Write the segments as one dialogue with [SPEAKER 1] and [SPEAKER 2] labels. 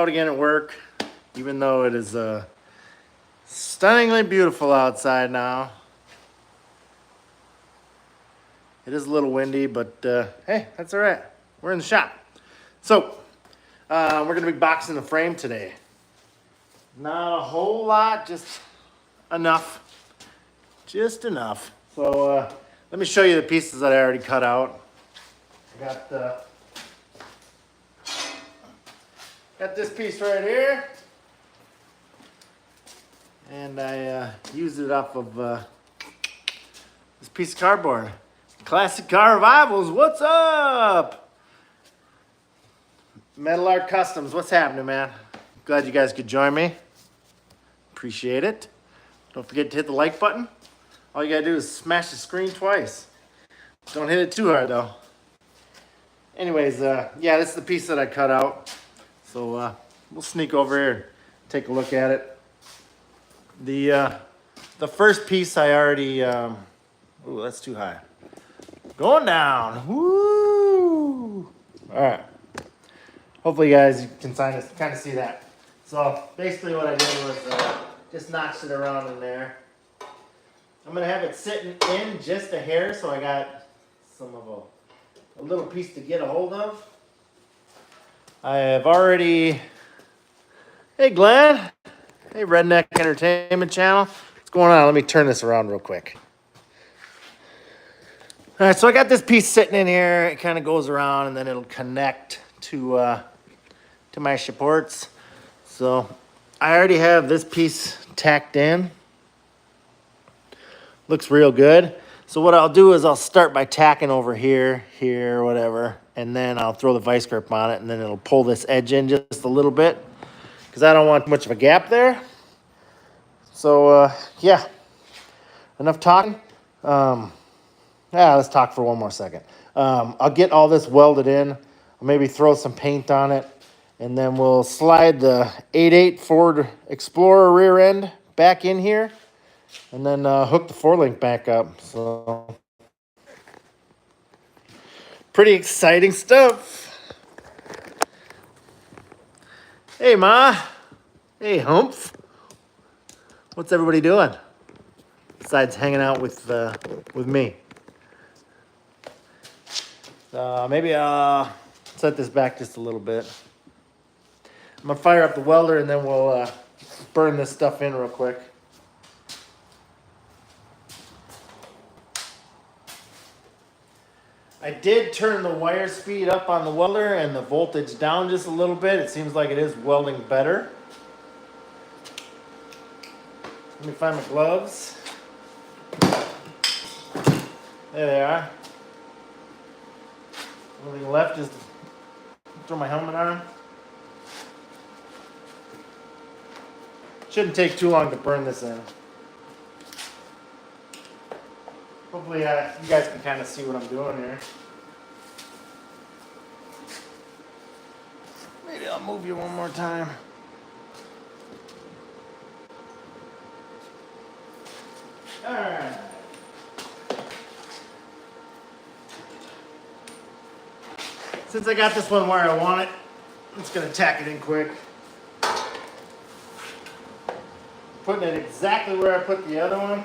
[SPEAKER 1] out again at work, even though it is stunningly beautiful outside now. It is a little windy, but hey, that's all right. We're in the shop. So, we're gonna be boxing the frame today. Not a whole lot, just enough. Just enough. So, let me show you the pieces that I already cut out. I got this piece right here. And I used it off of this piece of cardboard. Classic Car Revivals, what's up? Metal Art Customs, what's happening, man? Glad you guys could join me. Appreciate it. Don't forget to hit the like button. All you gotta do is smash the screen twice. Don't hit it too hard though. Anyways, yeah, this is the piece that I cut out. So we'll sneak over here and take a look at it. The first piece I already, ooh, that's too high. Going down, woo! All right. Hopefully you guys can kind of see that. So basically what I did was just notched it around in there. I'm gonna have it sitting in just a hair, so I got some of a little piece to get a hold of. I have already, hey Glenn, hey Redneck Entertainment Channel. What's going on? Let me turn this around real quick. All right, so I got this piece sitting in here. It kind of goes around and then it'll connect to my supports. So I already have this piece tacked in. Looks real good. So what I'll do is I'll start by tacking over here, whatever, and then I'll throw the vice grip on it, and then it'll pull this edge in just a little bit because I don't want much of a gap there. So yeah, enough talking. Let's talk for one more second. I'll get all this welded in. I'll maybe throw some paint on it, and then we'll slide the 8.8 Ford Explorer rear end back in here, and then hook the 4-link back up. So pretty exciting stuff. Hey Ma, hey Humph. What's everybody doing besides hanging out with me? Maybe I'll set this back just a little bit. I'm gonna fire up the welder and then we'll burn this stuff in real quick. I did turn the wire speed up on the welder and the voltage down just a little bit. It seems like it is welding better. Let me find my gloves. There they are. Only thing left is to throw my helmet on. Shouldn't take too long to burn this in. Hopefully you guys can kind of see what I'm doing here. Maybe I'll move you one more time. All right. Since I got this one where I want it, I'm just gonna tack it in quick. Putting it exactly where I put the other one.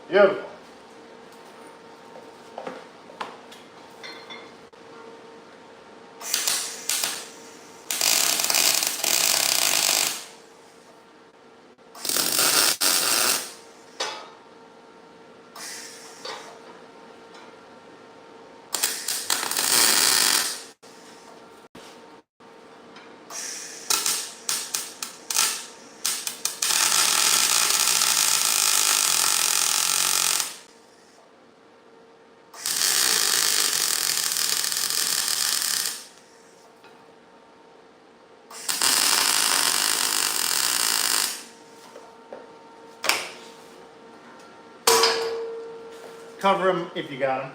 [SPEAKER 1] Beautiful. Cover them if you got them.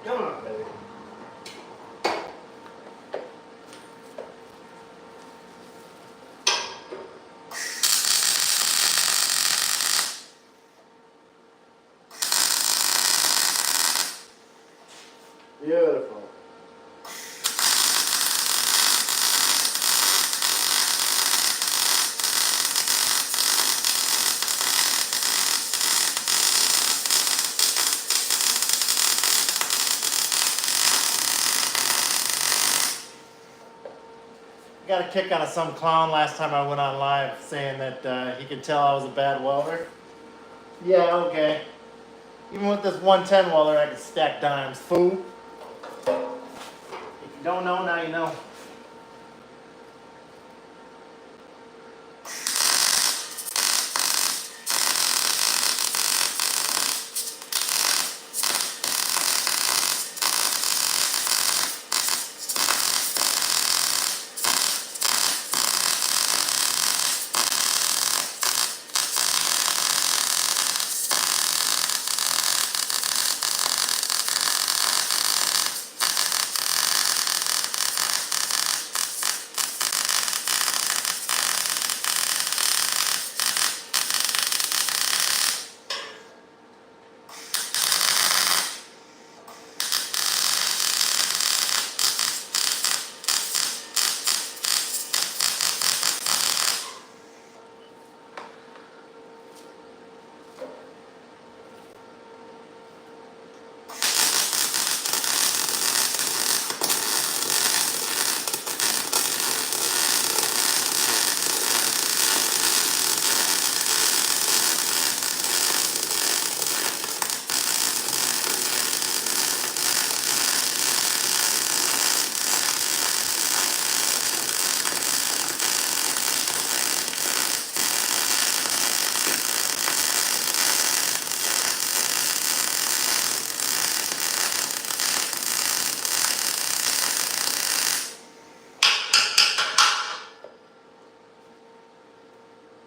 [SPEAKER 1] Come on, baby. Got a kick out of some clown last time I went on live saying that he could tell I was a bad welder. Yeah, okay. Even with this 110 welder, I can stack dimes. Fool. If you don't know, now you know.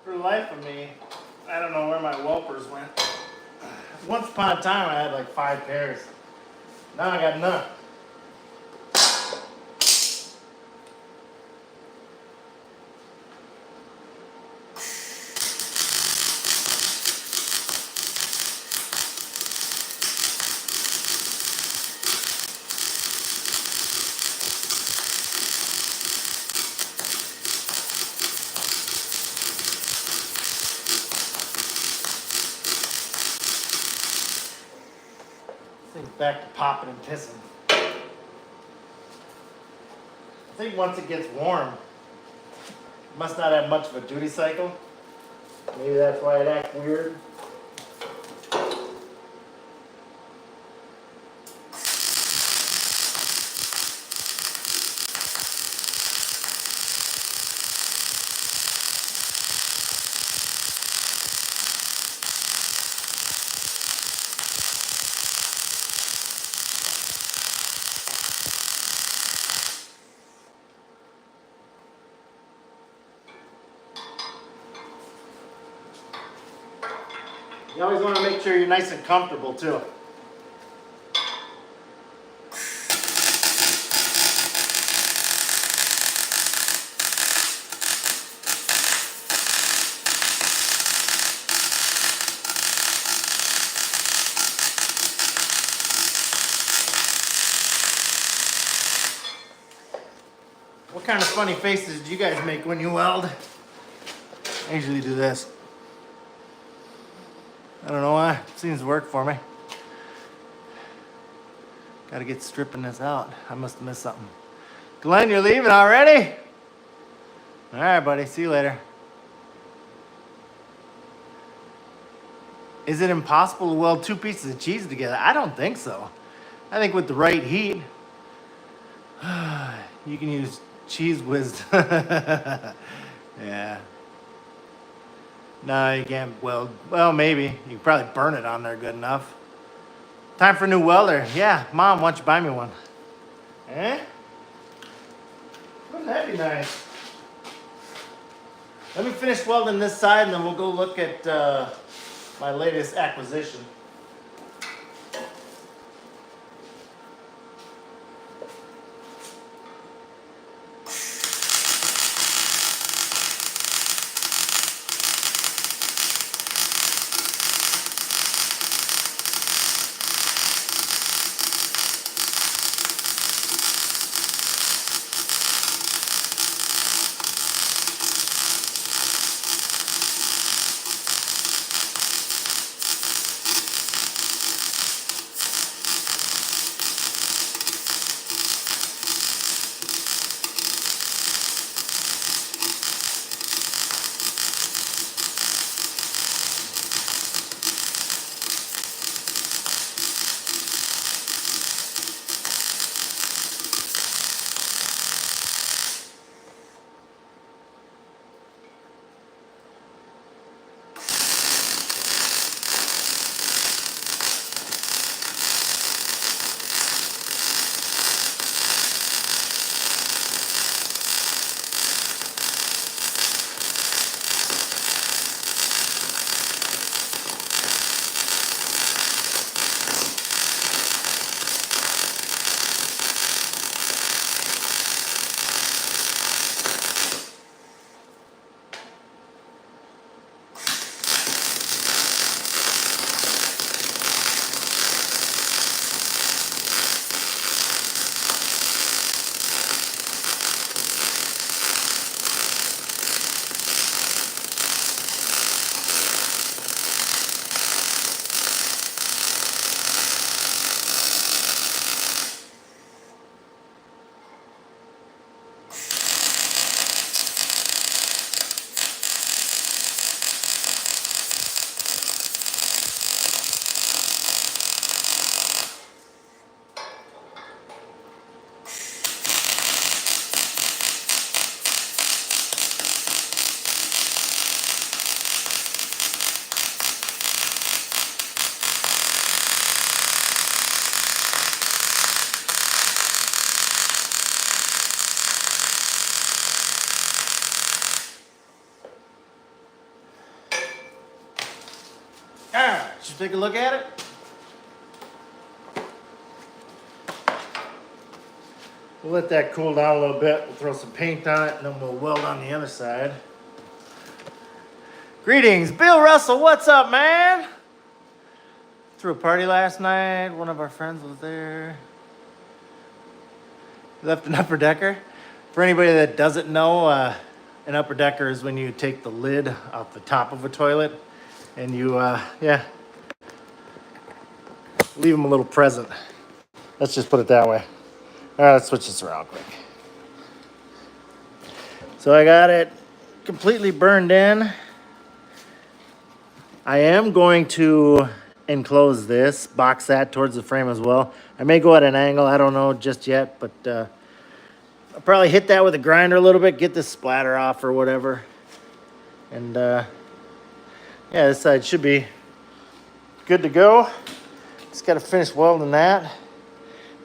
[SPEAKER 1] For the life of me, I don't know where my whelpers went. Once upon a time, I had like 5 pairs. Now I got none. Thing's back to popping and pissing. I think once it gets warm, it must not have much of a duty cycle. Maybe that's why it acts weird. You always want to make sure you're nice and comfortable too. What kind of funny faces do you guys make when you weld? I usually do this. I don't know why. It seems to work for me. Gotta get stripping this out. I must have missed something. Glenn, you're leaving already? All right, buddy. See you later. Is it impossible to weld 2 pieces of cheese together? I don't think so. I think with the right heat, you can use cheese whiz. Yeah. No, you can't weld. Well, maybe. You can probably burn it on there good enough. Time for a new welder. Yeah, Mom, why don't you buy me one? Eh? Wouldn't that be nice? Let me finish welding this side and then we'll go look at my latest acquisition. take a look at it? We'll let that cool down a little bit. We'll throw some paint on it and then we'll weld on the other side. Greetings, Bill Russell, what's up, man? Threw a party last night. One of our friends was there. Left an upper decker. For anybody that doesn't know, an upper decker is when you take the lid off the top of a toilet and you, leave them a little present. Let's just put it that way. All right, let's switch this around quick. So I got it completely burned in. I am going to enclose this, box that towards the frame as well. I may go at an angle, I don't know just yet, but I'll probably hit that with a grinder a little bit, get this splatter off or whatever. And yeah, this side should be good to go. Just got to finish welding that.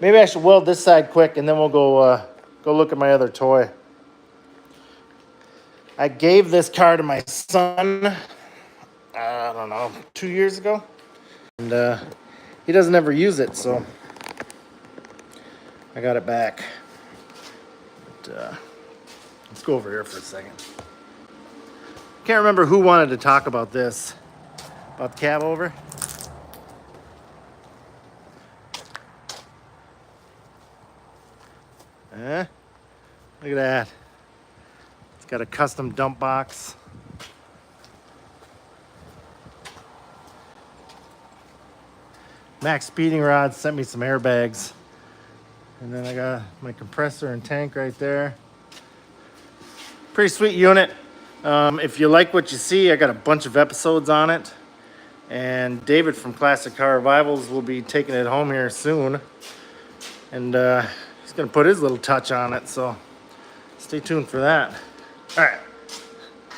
[SPEAKER 1] Maybe I should weld this side quick and then we'll go look at my other toy. I gave this car to my son, I don't know, 2 years ago. And he doesn't ever use it, so I got it back. But, let's go over here for a second. Can't remember who wanted to talk about this, about the cab over. Look at that. It's got a custom dump box. Max Speeding Rods sent me some airbags. And then I got my compressor and tank right there. Pretty sweet unit. If you like what you see, I got a bunch of episodes on it. And David from Classic Car Revivals will be taking it home here soon. And he's gonna put his little touch on it, so stay tuned for that. All right,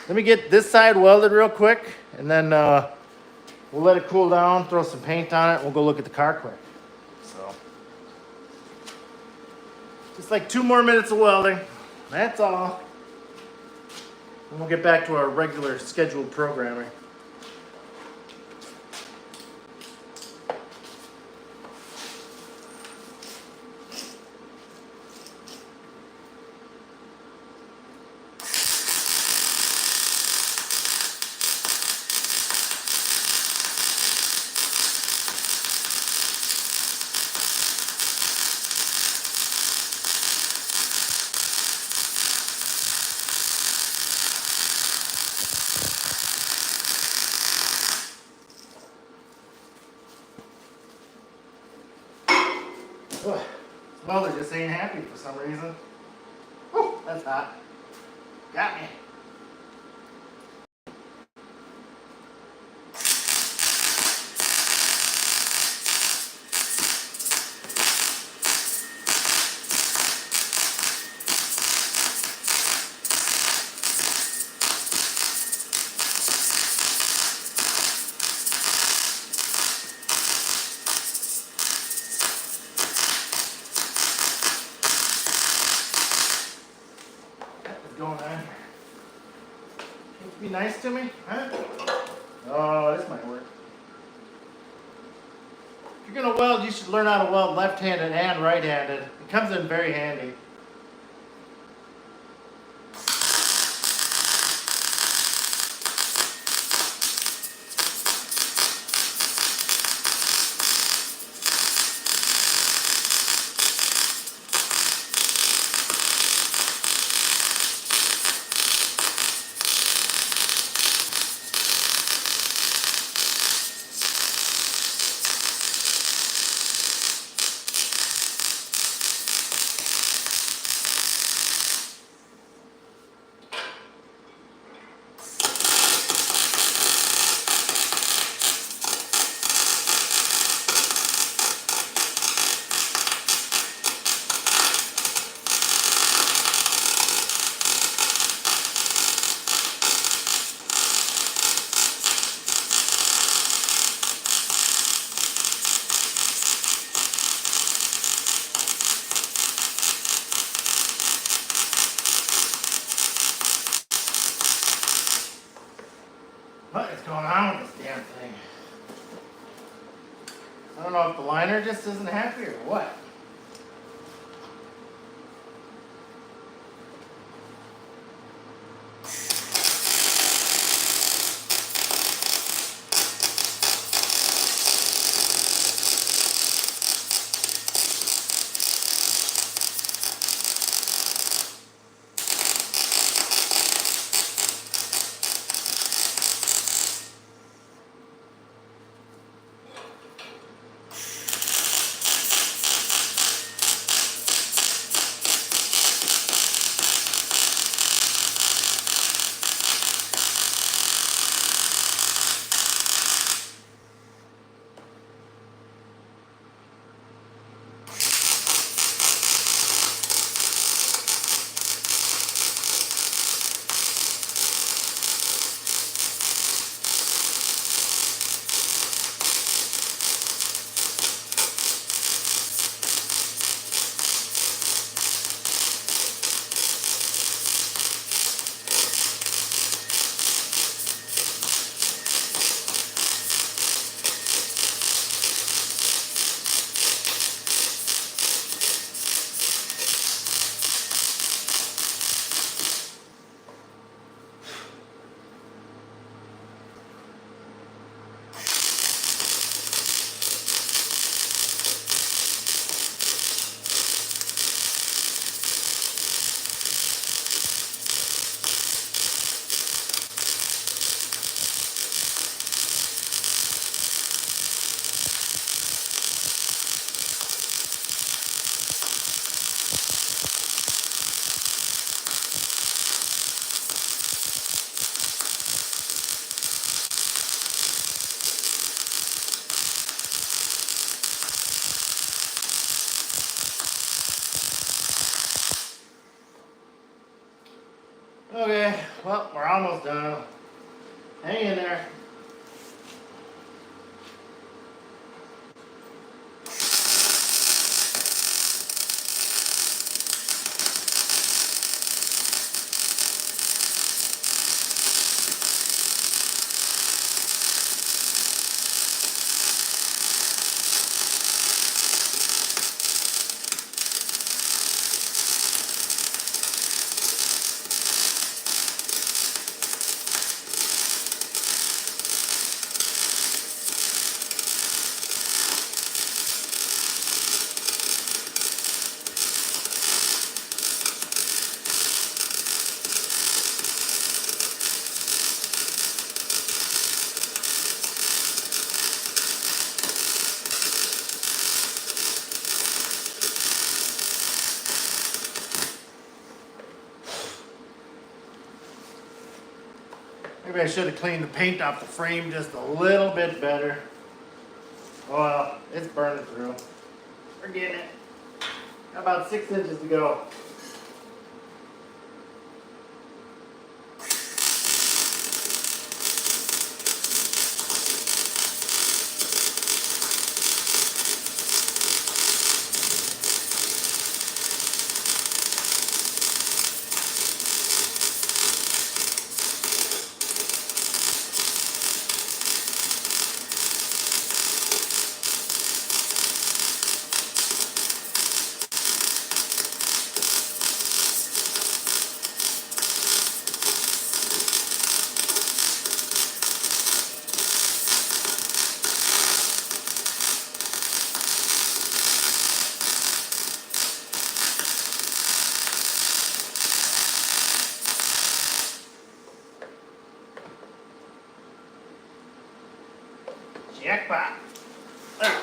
[SPEAKER 1] let me get this side welded real quick, and then we'll let it cool down, throw some paint on it, and we'll go look at the car quick. So, just like 2 more minutes of welding, that's all. And we'll get back to our regular scheduled programming. Welder just ain't happy for some reason. Whew, that's hot. Got me. Going on here? Can't you be nice to me? Huh? Oh, this might work. If you're gonna weld, you should learn how to weld left-handed and right-handed. It comes in very handy. What is going on with this damn thing? I don't know if the liner just isn't happy or what. Okay, well, we're almost done. Hang in there. Maybe I should have cleaned the paint off the frame just a little bit better. Well, it's burning through. We're getting it. About 6 inches to go. Jackpot. There.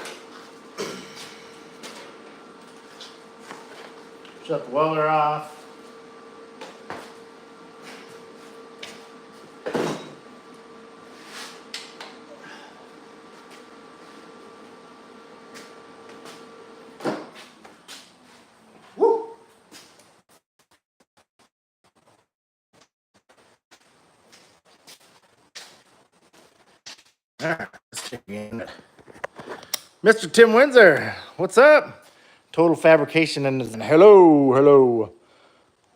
[SPEAKER 1] Shut the welder off. Woo! All right, let's check again. Mr. Tim Windsor, what's up? Total Fabrication and hello.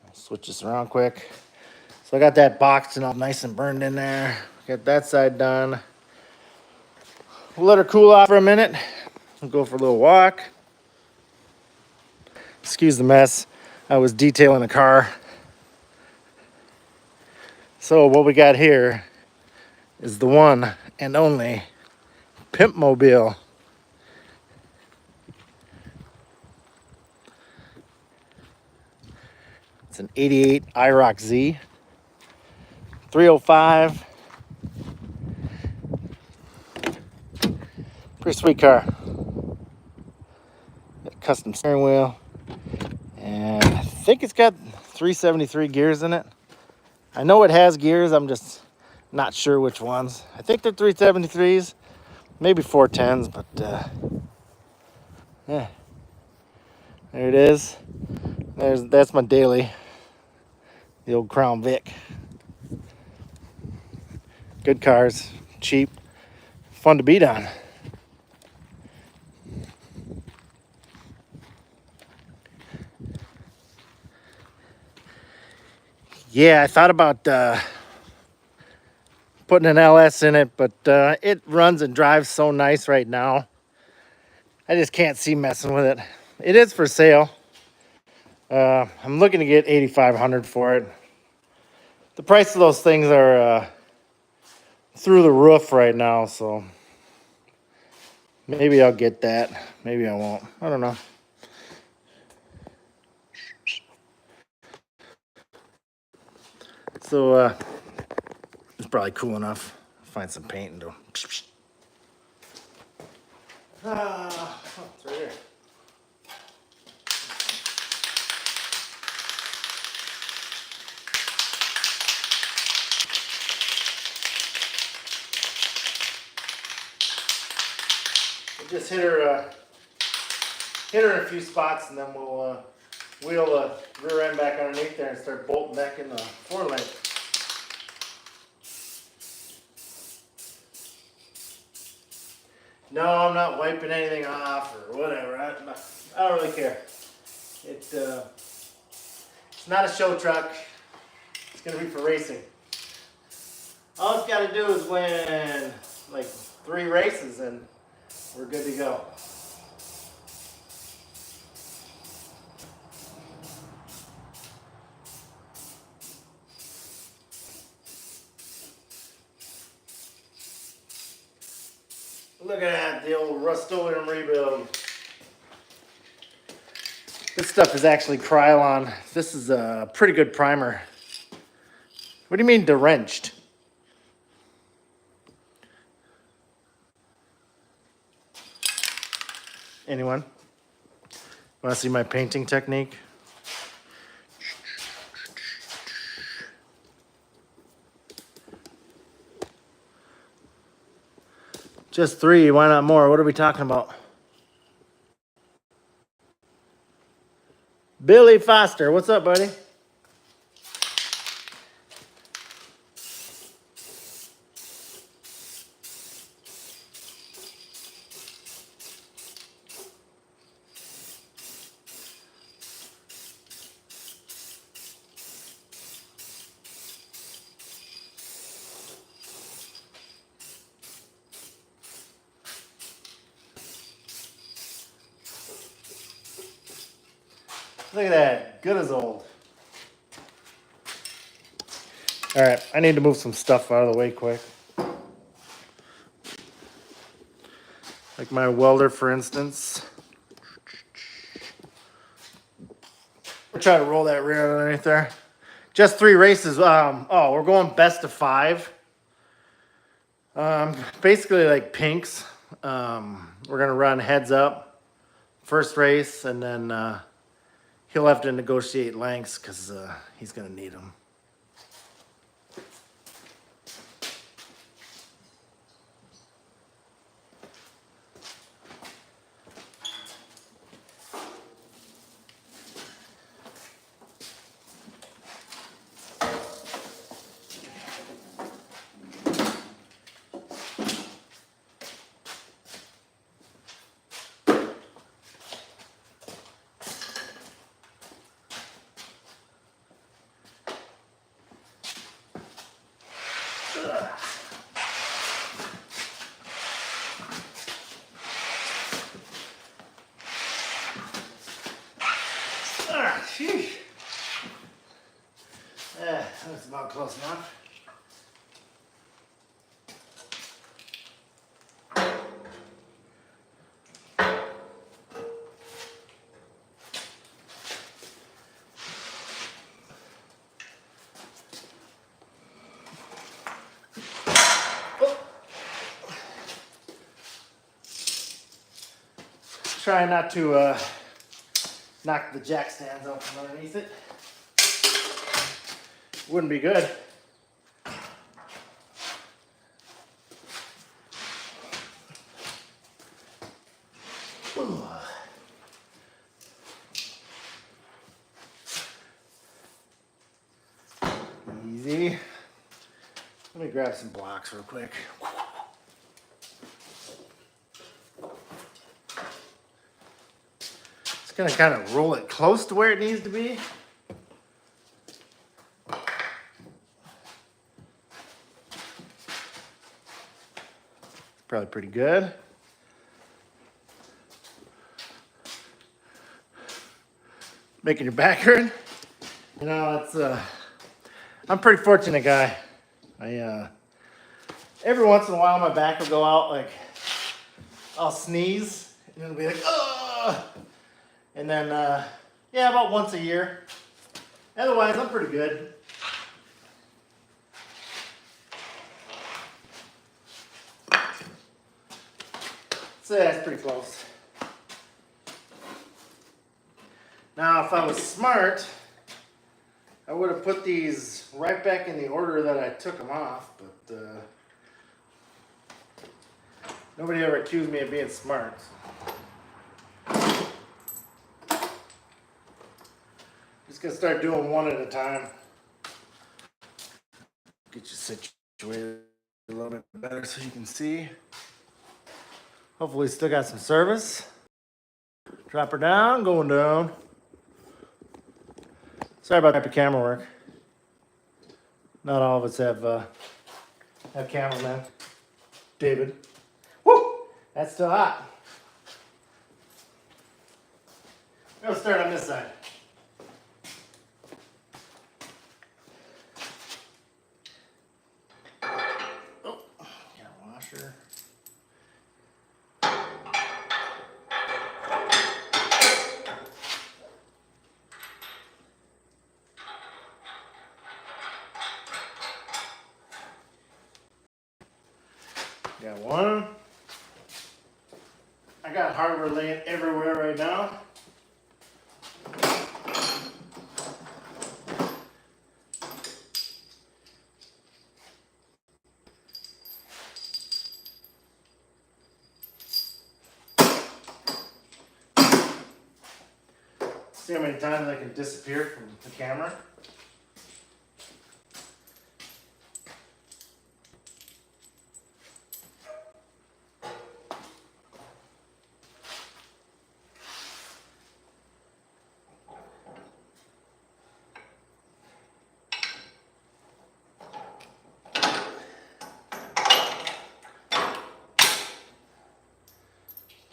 [SPEAKER 1] I'll switch this around quick. So I got that boxed and all nice and burned in there. Get that side done. We'll let her cool off for a minute. We'll go for a little walk. Excuse the mess. I was detailing a car. So what we got here is the one and only Pimp Mobile. It's an 88 IROC Z. 305. Pretty sweet car. Got a custom steering wheel. And I think it's got 373 gears in it. I know it has gears, I'm just not sure which ones. I think they're 373s, maybe 410s, but yeah. There it is. That's my daily, the old Crown Vic. Good cars, cheap, fun to beat on. Yeah, I thought about putting an LS in it, but it runs and drives so nice right now. I just can't see messing with it. It is for sale. I'm looking to get $8,500 for it. The price of those things are through the roof right now, so maybe I'll get that. Maybe I won't. I don't know. So it's probably cool enough. Find some paint and do. It's right here. We'll just hit her in a few spots, and then we'll wheel the rear end back underneath there and start bolting back in the floor length. No, I'm not wiping anything off or whatever. I don't really care. It's not a show truck. It's gonna be for racing. All it's got to do is win like 3 races, and we're good to go. Look at that, the old Rust-Oleum rebuild. This stuff is actually Krylon. This is a pretty good primer. What do you mean drenched? Anyone? Want to see my painting technique? Just 3, why not more? What are we talking about? Billy Foster, what's up, buddy? Look at that, good as old. All right, I need to move some stuff out of the way quick. Like my welder, for instance. We're trying to roll that rear underneath there. Just 3 races. Oh, we're going best of 5. Basically like pinks. We're gonna run heads up first race, and then he'll have to negotiate lengths because he's gonna need them. That's about close enough. Try not to knock the jack stands out from underneath it. Wouldn't be good. Ooh. Easy. Let me grab some blocks real quick. Just gonna kind of roll it close to where it needs to be. Probably pretty good. Making your back hurt? You know, it's I'm a pretty fortunate guy. Every once in a while my back will go out, like I'll sneeze and it'll be like, ugh! And then yeah, about once a year. Otherwise I'm pretty good. So that's pretty close. Now, if I was smart, I would have put these right back in the order that I took them off, but nobody ever accused me of being smart. Just gonna start doing one at a time. Get you situated a little bit better so you can see. Hopefully still got some service. Drop her down, going down. Sorry about the camera work. Not all of us have cameramen. David. Woo! That's still hot. We'll start on this side. Oh, got a washer. Got one. I got hardware laying everywhere right now. See how many times I can disappear from the camera?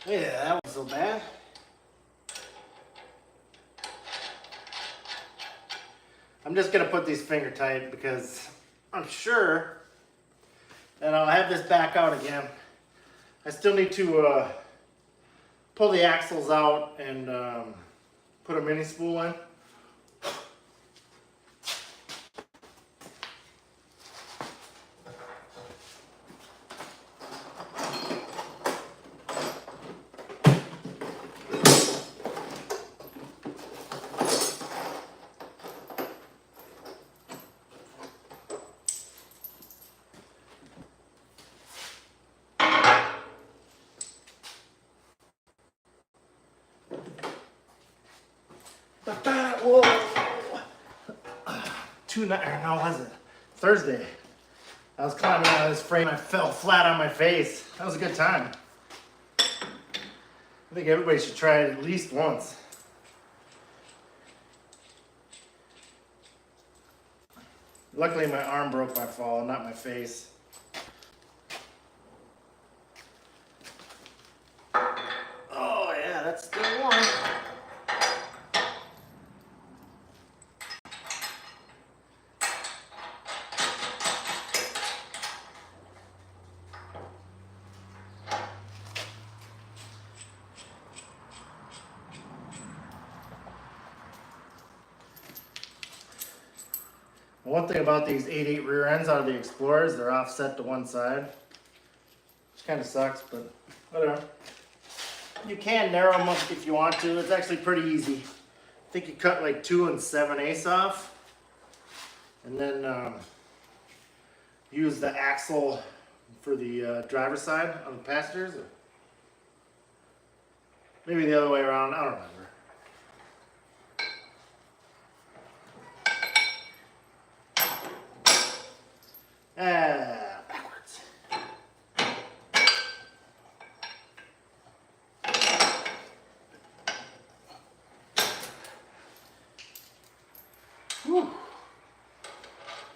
[SPEAKER 1] Yeah, that wasn't so bad. I'm just gonna put these finger tight because I'm sure that I'll have this back out again. I still need to pull the axles out and put a mini spool in. Whoa! No, was it? Thursday. I was climbing out of this frame. I fell flat on my face. That was a good time. I think everybody should try it at least once. Luckily, my arm broke my fall, not my face. Oh yeah, that's still one. One thing about these 8.8 rear ends out of the Explorers, they're offset to one side, which kind of sucks, but whatever. You can narrow them up if you want to. It's actually pretty easy. I think you cut like 2 7/8 off, and then use the axle for the driver's side on the passengers. Or maybe the other way around. I don't remember. Backwards. Whew.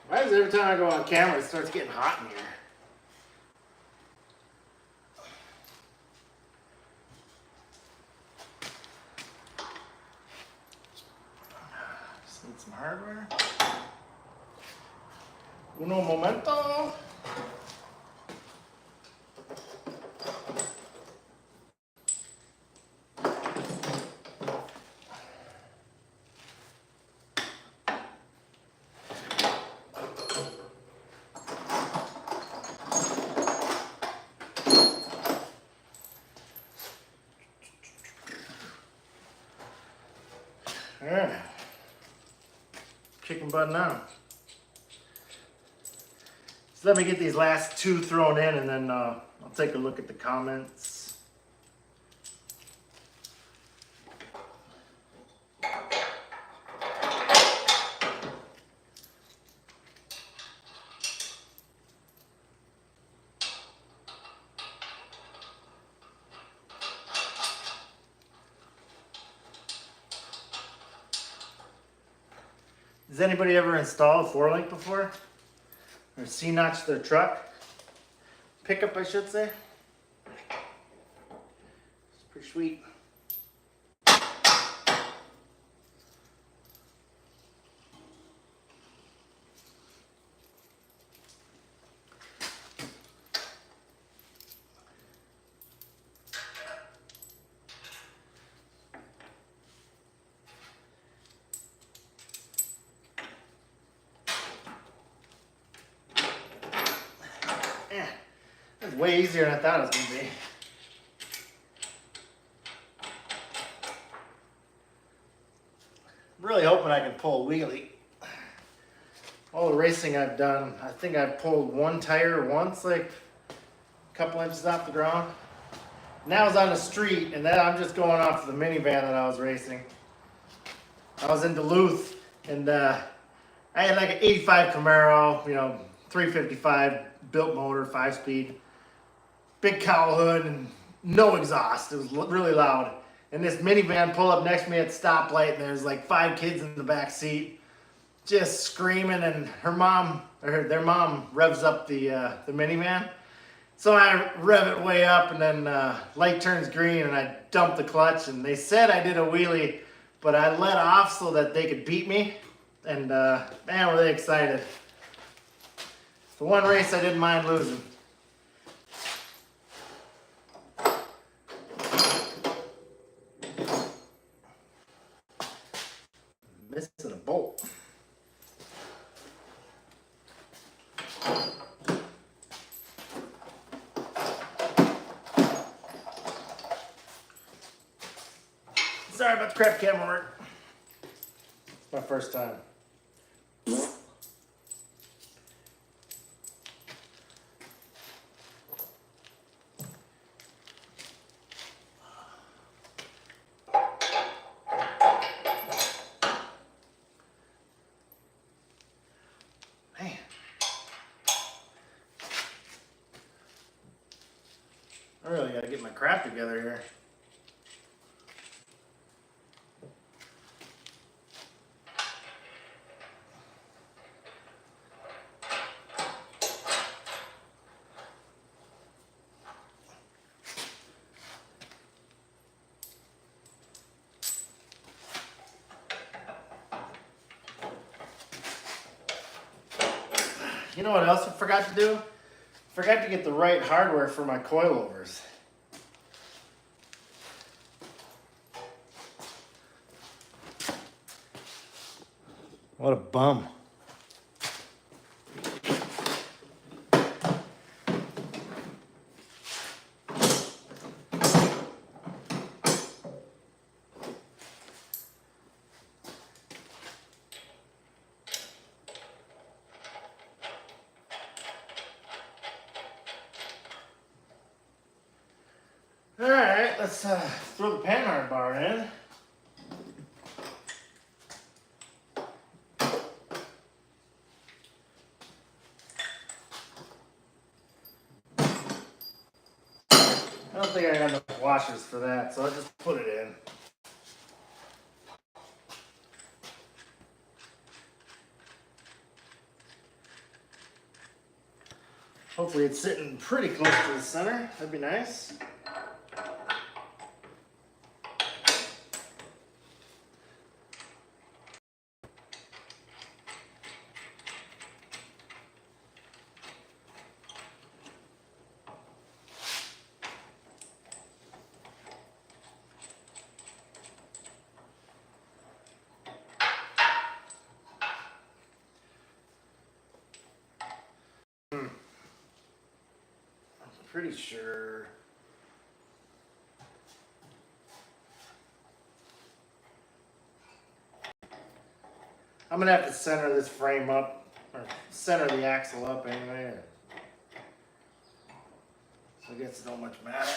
[SPEAKER 1] Why is every time I go on camera, it starts getting hot in here? Just need some hardware. Uno momento. All right. Kicking butt now. So let me get these last 2 thrown in, and then I'll take a look at the comments. Has anybody ever installed a 4-link before? Or C-notch their truck? Pickup, I should say. It's pretty sweet. Yeah, that's way easier than I thought it was going to be. I'm really hoping I can pull a wheelie. All the racing I've done, I think I've pulled one tire once, like a couple inches off the ground. And that was on the street, and then I'm just going off the minivan that I was racing. I was in Duluth, and I had like an 85 Camaro, 355 built motor, 5-speed, big cowl hood, and no exhaust. It was really loud. And this minivan pulled up next to me at the stoplight, and there's like 5 kids in the back seat, just screaming. And their mom revs up the minivan. So I rev it way up, and then light turns green, and I dump the clutch. And they said I did a wheelie, but I let off so that they could beat me. And man, were they excited. The one race I didn't mind losing. Missing a bolt. Sorry about the crap camera work. It's my first time. I really gotta get my crap together here. You know what else I forgot to do? Forgot to get the right hardware for my coilovers. What a bum. right, let's throw the panhard bar in. I don't think I got enough washers for that, so I'll just put it in. Hopefully it's sitting pretty close to the center. That'd be nice. Pretty sure. I'm gonna have to center this frame up, or center the axle up anyway. So I guess it don't much matter.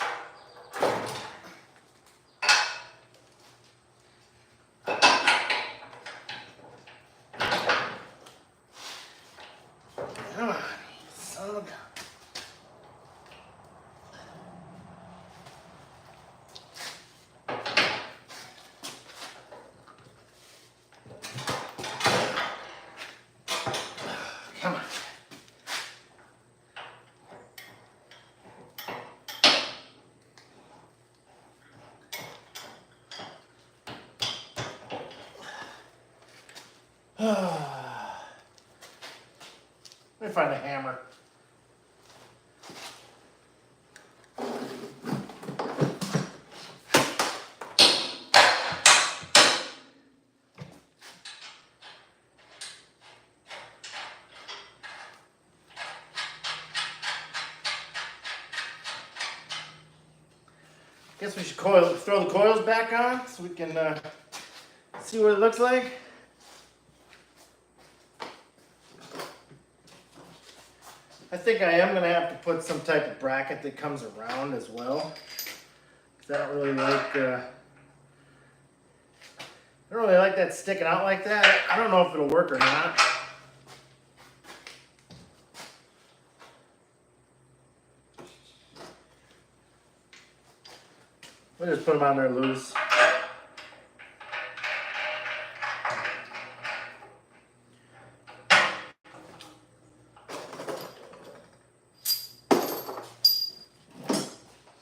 [SPEAKER 1] Come on, son of a gun. Come on. Let me find a hammer. Guess we should throw the coils back on so we can see what it looks like. I think I am going to have to put some type of bracket that comes around as well. I don't really like that sticking out like that. I don't know if it'll work or not. We'll just put them on there loose.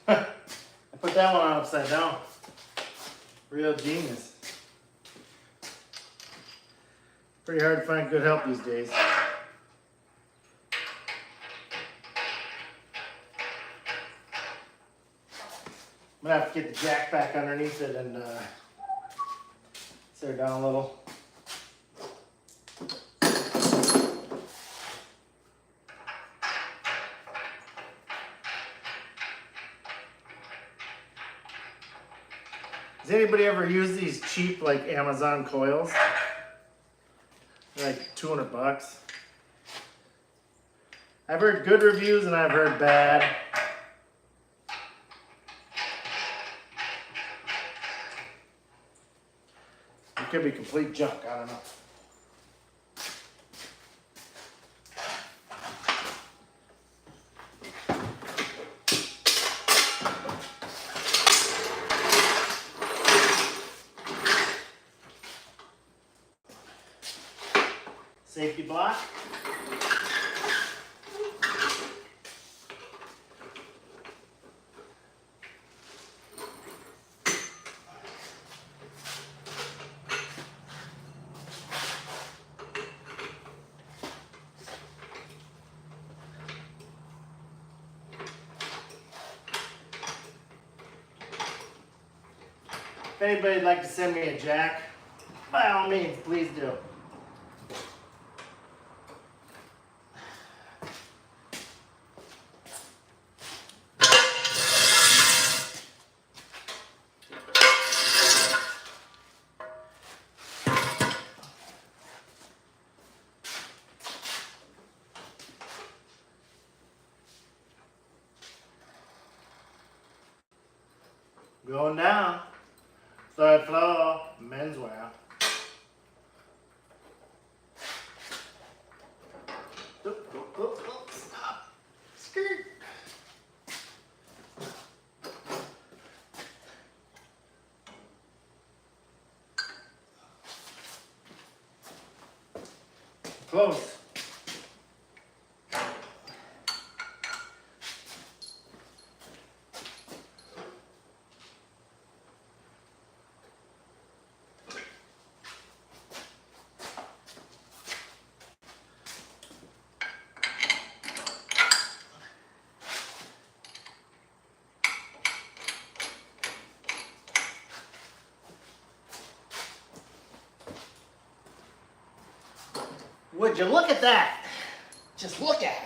[SPEAKER 1] I put that one on upside down. Real genius. Pretty hard to find good help these days. I'm gonna have to get the jack back underneath it and set it down a little. Does anybody ever use these cheap like Amazon coils? They're like $200. I've heard good reviews and I've heard bad. It could be complete junk, I don't know. Safety block. If anybody'd like to send me a jack, by all means, please do. Going down. Third floor, menswear. Stop. Skirt. Close. Would you look at that? Just look at it.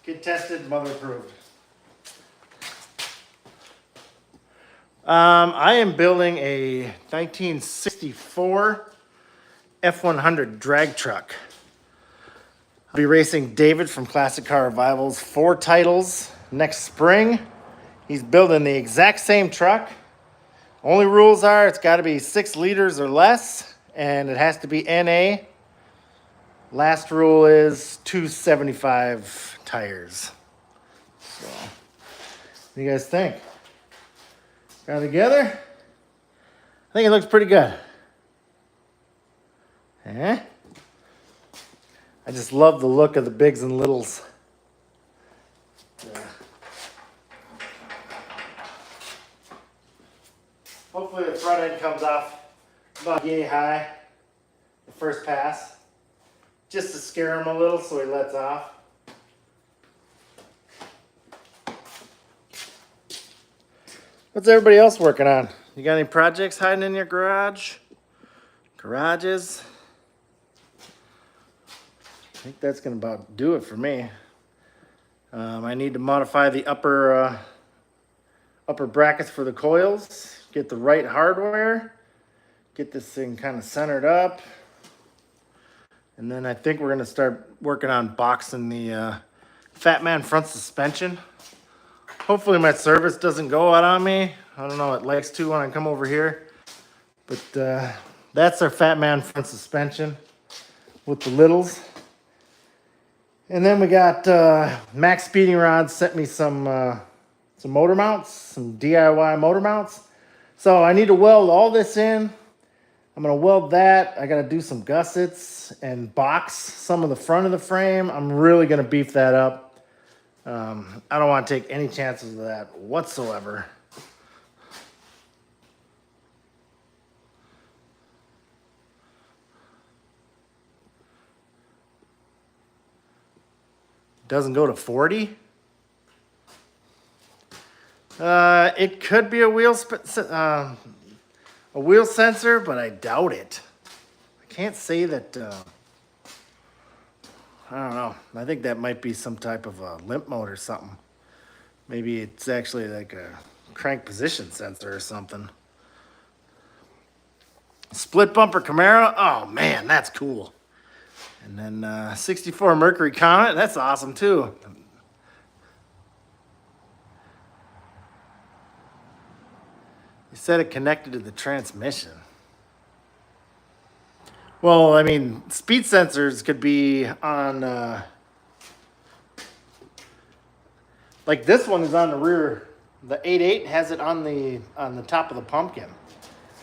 [SPEAKER 1] Get tested, mother approved. I am building a 1964 F100 drag truck. I'll be racing David from Classic Car Revival's 4 titles next spring. He's building the exact same truck. Only rules are it's got to be 6 liters or less, and it has to be NA. Last rule is 275 tires. So, what do you guys think? Got it together? I think it looks pretty good. Eh? I just love the look of the bigs and littles. Yeah. Hopefully the front end comes off about yay high the first pass. Just to scare him a little so he lets off. What's everybody else working on? You got any projects hiding in your garage? Garages? I think that's gonna about do it for me. I need to modify the upper brackets for the coils, get the right hardware, get this thing kind of centered up. And then I think we're gonna start working on boxing the Fat Man front suspension. Hopefully my service doesn't go out on me. I don't know, it likes to when I come over here. But that's our Fat Man front suspension with the littles. And then we got Max Speeding Rods sent me some motor mounts, some DIY motor mounts. So I need to weld all this in. I'm gonna weld that. I gotta do some gussets and box some of the front of the frame. I'm really gonna beef that up. I don't want to take any chances of that whatsoever. Doesn't go to 40. It could be a wheel sensor, but I doubt it. I can't say that. I don't know. I think that might be some type of a limp mode or something. Maybe it's actually like a crank position sensor or something. Split bumper Camaro. Oh man, that's cool. And then 64 Mercury Comet. That's awesome too. You said it connected to the transmission. Well, I mean, speed sensors could be on, like this one is on the rear. The 8.8 has it on the top of the pumpkin.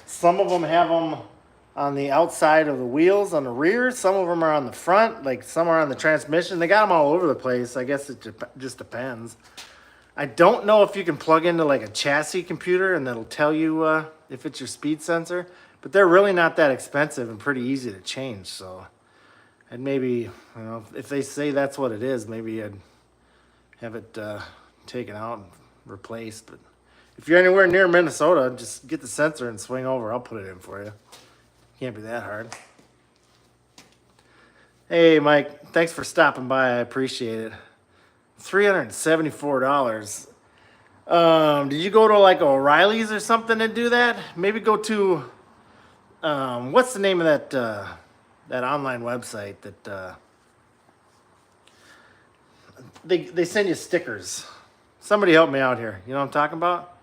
[SPEAKER 1] Some of them have them on the outside of the wheels on the rear. Some of them are on the front, like some are on the transmission. They got them all over the place. I guess it just depends. I don't know if you can plug into like a chassis computer and that'll tell you if it's your speed sensor. But they're really not that expensive and pretty easy to change. So, and maybe, you know, if they say that's what it is, maybe I'd have it taken out and replaced. But if you're anywhere near Minnesota, just get the sensor and swing over. I'll put it in for you. Can't be that hard. Hey, Mike, thanks for stopping by. I appreciate it. $374. Did you go to like O'Reilly's or something and do that? Maybe go to what's the name of that online website that they send you stickers. Somebody help me out here. You know what I'm talking about?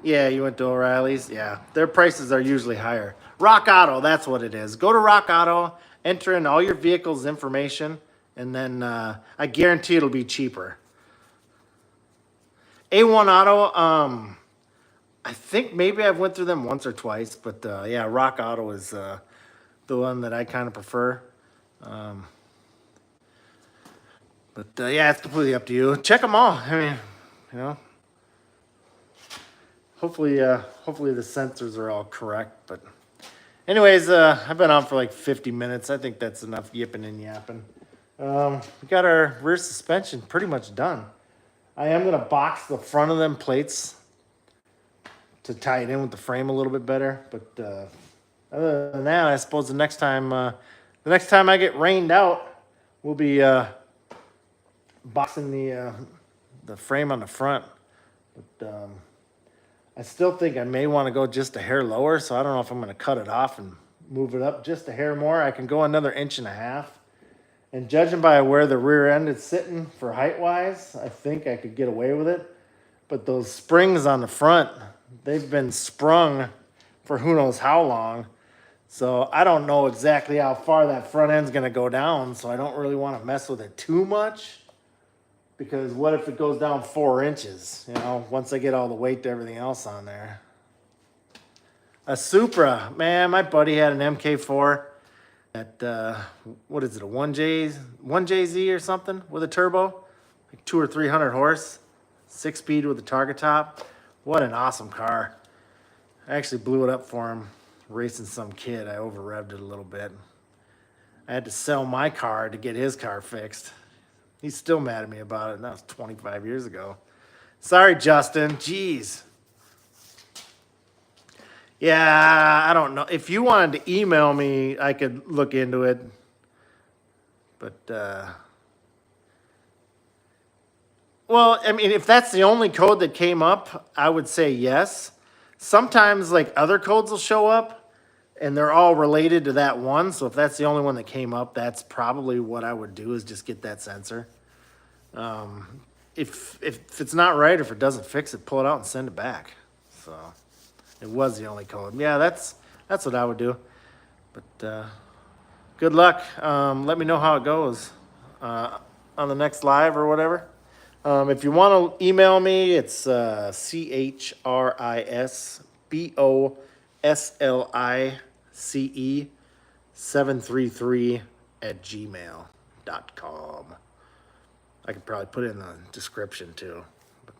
[SPEAKER 1] Yeah, you went to O'Reilly's. Yeah, their prices are usually higher. Rock Auto, that's what it is. Go to Rock Auto, enter in all your vehicle's information, and then I guarantee it'll be cheaper. A1 Auto, I think maybe I've went through them once or twice, but yeah, Rock Auto is the one that I kind of prefer. But yeah, it's completely up to you. Check them all. I mean, you know, hopefully the sensors are all correct. But anyways, I've been on for like 50 minutes. I think that's enough yipping and yapping. We got our rear suspension pretty much done. I am gonna box the front of them plates to tie it in with the frame a little bit better. But other than that, I suppose the next time I get rained out, we'll be boxing the frame on the front. But I still think I may want to go just a hair lower, so I don't know if I'm going to cut it off and move it up just a hair more. I can go another 1.5 inches. And judging by where the rear end is sitting for height-wise, I think I could get away with it. But those springs on the front, they've been sprung for who knows how long. So I don't know exactly how far that front end's going to go down, so I don't really want to mess with it too much. Because what if it goes down 4 inches, you know, once I get all the weight to everything else on there. A Supra, man, my buddy had an MK4 at, what is it, a 1JZ or something with a turbo? Like 200 or 300 horse, 6-speed with a target top. What an awesome car. I actually blew it up for him, racing some kid. I over-revved it a little bit. I had to sell my car to get his car fixed. He's still mad at me about it, and that was 25 years ago. Sorry, Justin. Jeez. Yeah, I don't know. If you wanted to email me, I could look into it. But, well, I mean, if that's the only code that came up, I would say yes. Sometimes, like, other codes will show up, and they're all related to that one. So if that's the only one that came up, that's probably what I would do, is just get that sensor. If it's not right, if it doesn't fix it, pull it out and send it back. So it was the only code. Yeah, that's what I would do. But good luck. Let me know how it goes on the next live or whatever. If you want to email me, it's ChrisBoslice733@gmail.com. I could probably put it in the description too. But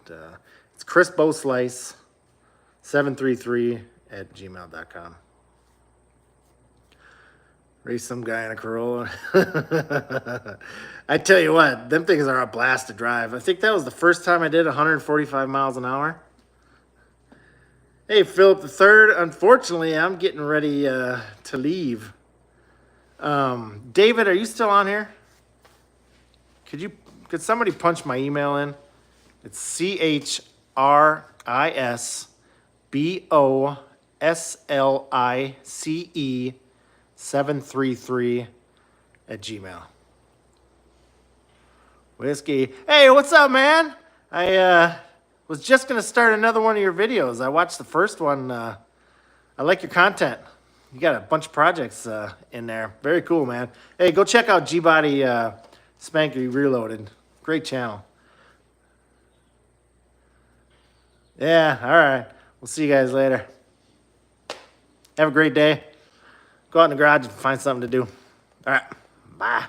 [SPEAKER 1] it's ChrisBoslice733@gmail.com. Race some guy in a Corolla. I tell you what, them things are a blast to drive. I think that was the first time I did 145 miles an hour. Hey, Philip III, unfortunately, I'm getting ready to leave. David, are you still on here? Could somebody punch my email in? It's ChrisBoslice733@gmail. Whiskey. Hey, what's up, man? I was just going to start another one of your videos. I watched the first one. I like your content. You got a bunch of projects in there. Very cool, man. Hey, go check out G-Body Spanky Reloaded. Great channel. Yeah, all right. We'll see you guys later. Have a great day. Go out in the garage and find something to do. All right, bye.